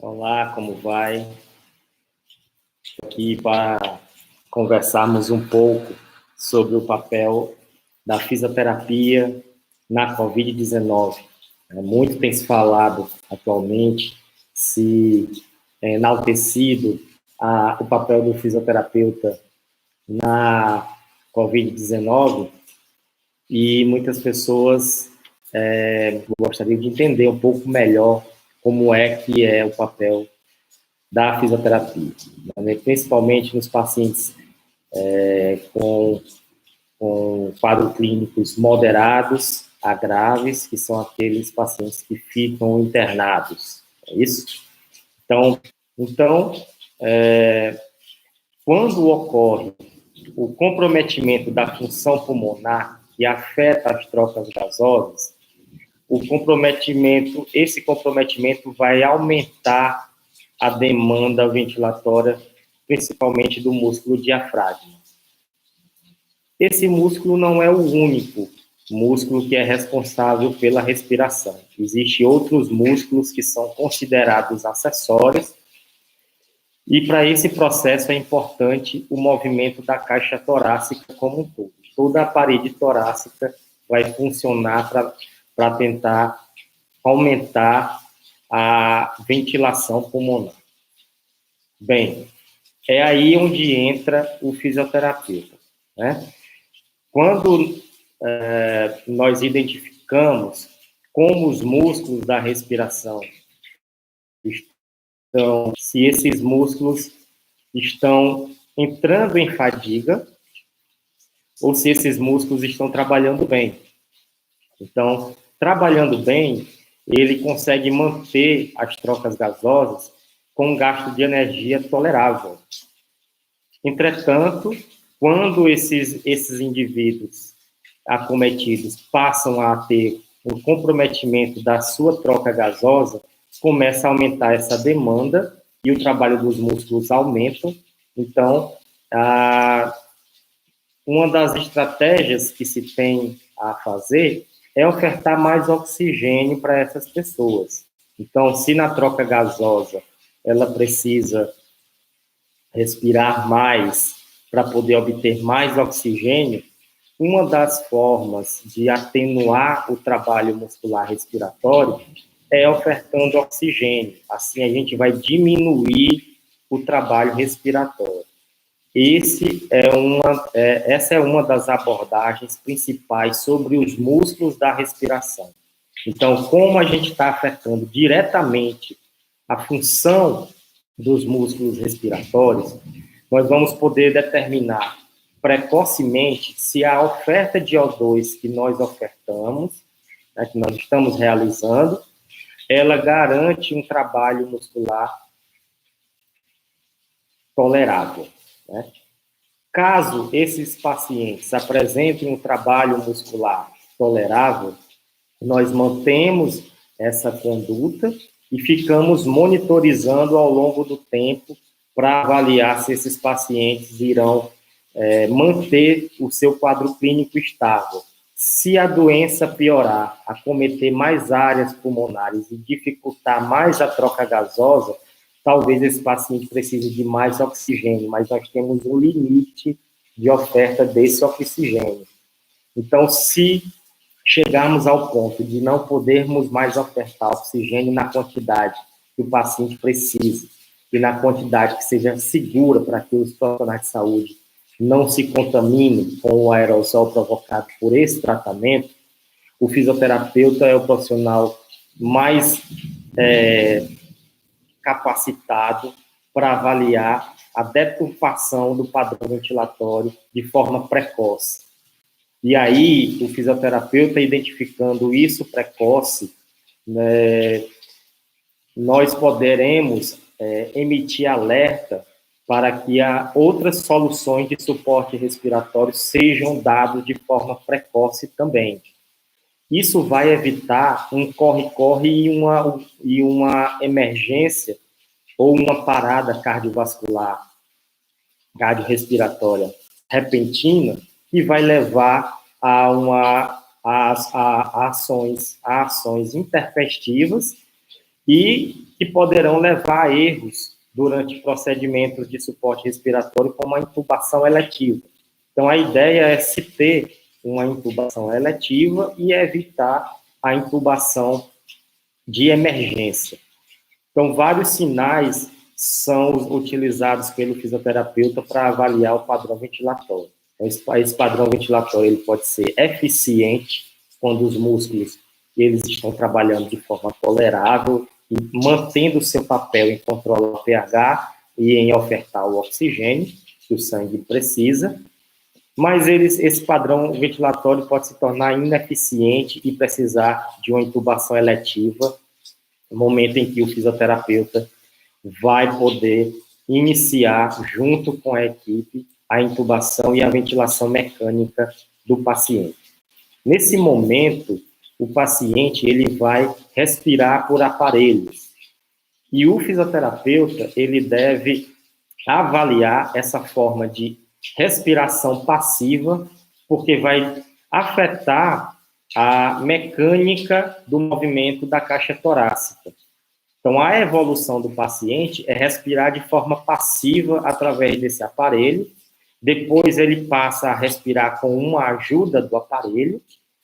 Olá, como vai? Estou aqui para conversarmos um pouco sobre o papel da fisioterapia na Covid-19. Muito tem se falado atualmente, se enaltecido o papel do fisioterapeuta na Covid-19 e muitas pessoas gostariam de entender um pouco melhor como é que é o papel da fisioterapia, né? Principalmente nos pacientes com quadros clínicos moderados a graves, que são aqueles pacientes que ficam internados, é isso? Então quando ocorre o comprometimento da função pulmonar, que afeta as trocas gasosas, esse comprometimento vai aumentar a demanda ventilatória, principalmente do músculo diafragma. Esse músculo não é o único músculo que é responsável pela respiração. Existem outros músculos que são considerados acessórios, e para esse processo é importante o movimento da caixa torácica como um todo. Toda a parede torácica vai funcionar para tentar aumentar a ventilação pulmonar. Bem, é aí onde entra o fisioterapeuta, né? Quando nós identificamos como os músculos da respiração estão, se esses músculos estão entrando em fadiga ou se esses músculos estão trabalhando bem. Então, trabalhando bem, ele consegue manter as trocas gasosas com um gasto de energia tolerável. Entretanto, quando esses indivíduos acometidos passam a ter um comprometimento da sua troca gasosa, começa a aumentar essa demanda e o trabalho dos músculos aumenta. Então, uma das estratégias que se tem a fazer é ofertar mais oxigênio para essas pessoas. Então, se na troca gasosa ela precisa respirar mais para poder obter mais oxigênio, uma das formas de atenuar o trabalho muscular respiratório é ofertando oxigênio. Assim, a gente vai diminuir o trabalho respiratório. Essa é uma das abordagens principais sobre os músculos da respiração. Então, como a gente está afetando diretamente a função dos músculos respiratórios, nós vamos poder determinar precocemente se a oferta de O2 que nós ofertamos, né, que nós estamos realizando, ela garante um trabalho muscular tolerável, né? Caso esses pacientes apresentem um trabalho muscular tolerável, nós mantemos essa conduta e ficamos monitorizando ao longo do tempo para avaliar se esses pacientes irão manter o seu quadro clínico estável. Se a doença piorar, acometer mais áreas pulmonares e dificultar mais a troca gasosa, talvez esse paciente precise de mais oxigênio, mas nós temos um limite de oferta desse oxigênio. Então, se chegarmos ao ponto de não podermos mais ofertar oxigênio na quantidade que o paciente precisa e na quantidade que seja segura para que os profissionais de saúde não se contaminem com o aerossol provocado por esse tratamento, o fisioterapeuta é o profissional mais capacitado para avaliar a deturpação do padrão ventilatório de forma precoce. E aí, o fisioterapeuta identificando isso precoce, né, nós poderemos emitir alerta para que outras soluções de suporte respiratório sejam dadas de forma precoce também. Isso vai evitar um corre-corre e uma emergência ou uma parada cardiovascular, cardiorrespiratória repentina, que vai levar a ações intempestivas e que poderão levar a erros durante procedimentos de suporte respiratório, como a intubação eletiva. Então, a ideia é se ter uma intubação eletiva e evitar a intubação de emergência. Então, vários sinais são utilizados pelo fisioterapeuta para avaliar o padrão ventilatório. Então, esse padrão ventilatório ele pode ser eficiente quando os músculos eles estão trabalhando de forma tolerável e mantendo o seu papel em controlar o pH e em ofertar o oxigênio que o sangue precisa. Mas esse padrão ventilatório pode se tornar ineficiente e precisar de uma intubação eletiva, no momento em que o fisioterapeuta vai poder iniciar, junto com a equipe, a intubação e a ventilação mecânica do paciente. Nesse momento, o paciente ele vai respirar por aparelhos. E o fisioterapeuta ele deve avaliar essa forma de respiração passiva, porque vai afetar a mecânica do movimento da caixa torácica. Então, a evolução do paciente é respirar de forma passiva através desse aparelho, depois ele passa a respirar com uma ajuda do aparelho,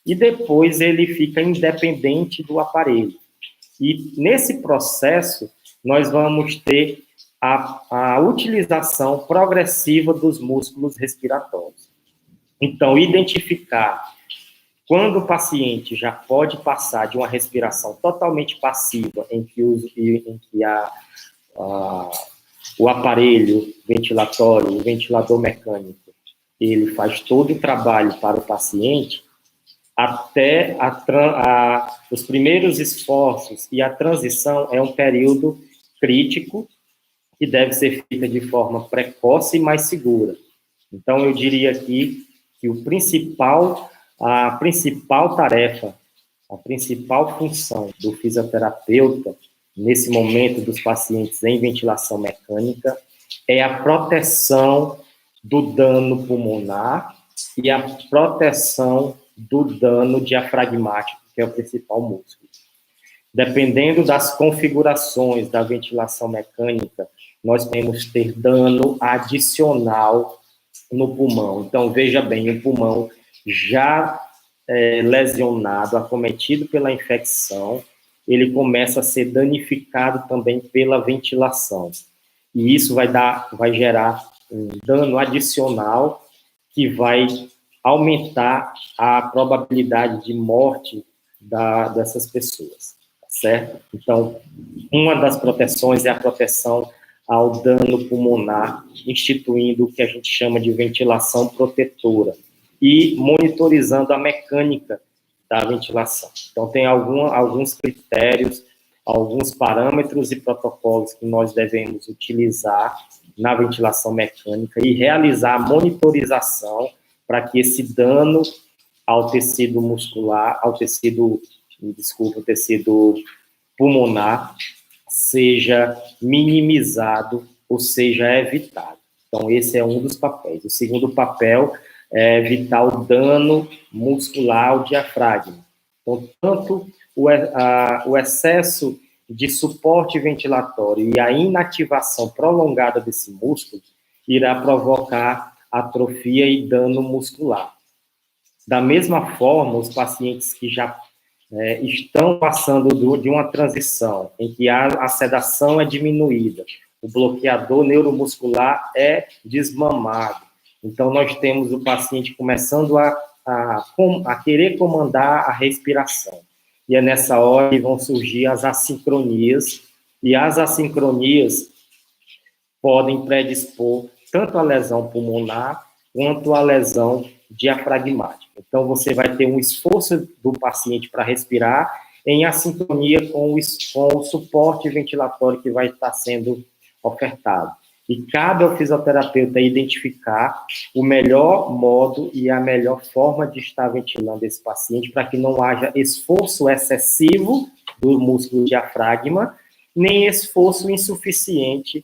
e depois ele fica independente do aparelho. E nesse processo, nós vamos ter a utilização progressiva dos músculos respiratórios. Então, identificar quando o paciente já pode passar de uma respiração totalmente passiva, em que o aparelho ventilatório, o ventilador mecânico, ele faz todo o trabalho para o paciente, até os primeiros esforços e a transição é um período crítico que deve ser feita de forma precoce e mais segura. Então, eu diria aqui que a principal tarefa, a principal função do fisioterapeuta, nesse momento dos pacientes em ventilação mecânica, é a proteção do dano pulmonar e a proteção do dano diafragmático, que é o principal músculo. Dependendo das configurações da ventilação mecânica, nós podemos ter dano adicional no pulmão. Então, veja bem, o pulmão já lesionado, acometido pela infecção, ele começa a ser danificado também pela ventilação. E isso vai gerar um dano adicional que vai aumentar a probabilidade de morte dessas pessoas, certo? Então, uma das proteções é a proteção ao dano pulmonar, instituindo o que a gente chama de ventilação protetora e monitorizando a mecânica da ventilação. Então, tem alguns critérios, alguns parâmetros e protocolos que nós devemos utilizar na ventilação mecânica e realizar a monitorização para que esse dano ao tecido muscular, ao tecido pulmonar, seja minimizado ou seja evitado. Então, esse é um dos papéis. O segundo papel é evitar o dano muscular ao diafragma. Então, tanto o excesso de suporte ventilatório e a inativação prolongada desse músculo irá provocar atrofia e dano muscular. Da mesma forma, os pacientes que já estão passando de uma transição em que a sedação é diminuída, o bloqueador neuromuscular é desmamado. Então, nós temos o paciente começando a querer comandar a respiração. E é nessa hora que vão surgir as assincronias, e as assincronias podem predispor tanto a lesão pulmonar quanto a lesão diafragmática. Então, você vai ter um esforço do paciente para respirar em assincronia com o suporte ventilatório que vai estar sendo ofertado. E cabe ao fisioterapeuta identificar o melhor modo e a melhor forma de estar ventilando esse paciente para que não haja esforço excessivo do músculo diafragma, nem esforço insuficiente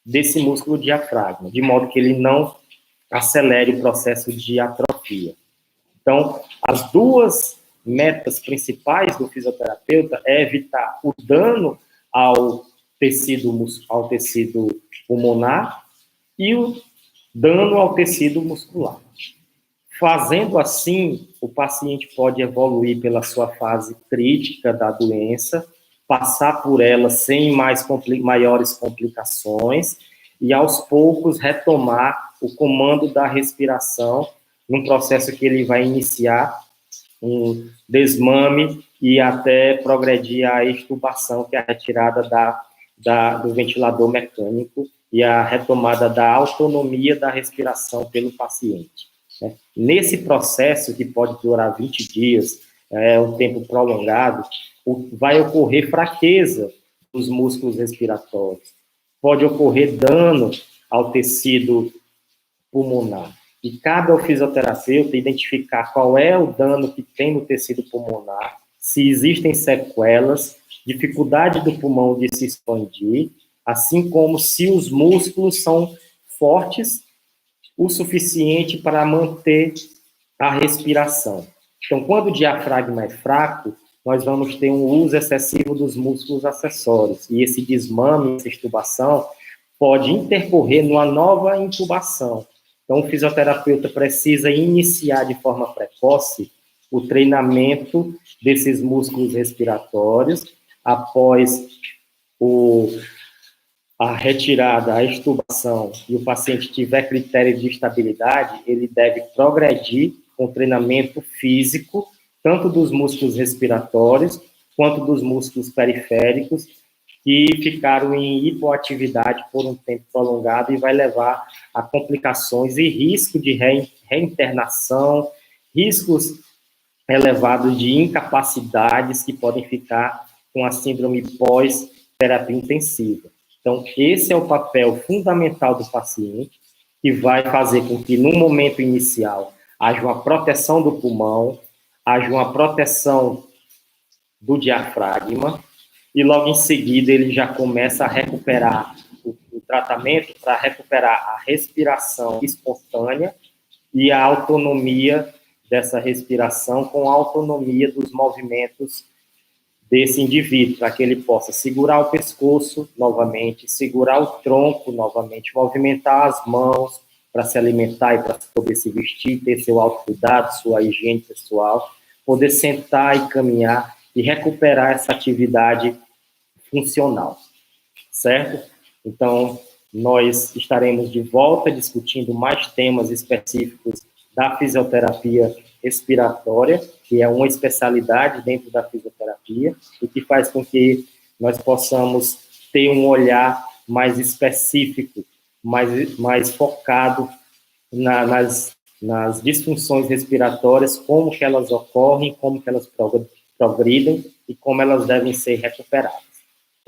desse músculo diafragma, de modo que ele não acelere o processo de atrofia. Então, as duas metas principais do fisioterapeuta é evitar o dano ao ao tecido pulmonar e o dano ao tecido muscular. Fazendo assim, o paciente pode evoluir pela sua fase crítica da doença, passar por ela sem maiores complicações e, aos poucos, retomar o comando da respiração num processo que ele vai iniciar um desmame e até progredir a extubação, que é a retirada do ventilador mecânico e a retomada da autonomia da respiração pelo paciente. Nesse processo, que pode durar 20 dias, um tempo prolongado, vai ocorrer fraqueza dos músculos respiratórios, pode ocorrer dano ao tecido pulmonar. E cabe ao fisioterapeuta identificar qual é o dano que tem no tecido pulmonar, se existem sequelas, dificuldade do pulmão de se expandir, assim como se os músculos são fortes o suficiente para manter a respiração. Então, quando o diafragma é fraco, nós vamos ter um uso excessivo dos músculos acessórios, e esse desmame, essa extubação, pode intercorrer numa nova intubação. Então, o fisioterapeuta precisa iniciar de forma precoce o treinamento desses músculos respiratórios após a retirada, a extubação, e o paciente tiver critério de estabilidade, ele deve progredir com treinamento físico, tanto dos músculos respiratórios, quanto dos músculos periféricos, que ficaram em hipoatividade por um tempo prolongado e vai levar a complicações e risco de reinternação, riscos elevados de incapacidades que podem ficar com a síndrome pós-terapia intensiva. Então, esse é o papel fundamental do paciente, que vai fazer com que, no momento inicial, haja uma proteção do pulmão, haja uma proteção do diafragma, e logo em seguida ele já começa a recuperar o tratamento para recuperar a respiração espontânea e a autonomia dessa respiração com a autonomia dos movimentos desse indivíduo, para que ele possa segurar o pescoço novamente, segurar o tronco novamente, movimentar as mãos para se alimentar e para poder se vestir, ter seu autocuidado, sua higiene pessoal, poder sentar e caminhar e recuperar essa atividade funcional, certo? Então, nós estaremos de volta discutindo mais temas específicos da fisioterapia respiratória, que é uma especialidade dentro da fisioterapia e que faz com que nós possamos ter um olhar mais específico, mais focado nas disfunções respiratórias, como que elas ocorrem, como que elas progridem e como elas devem ser recuperadas.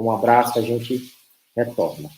Um abraço, a gente retorna.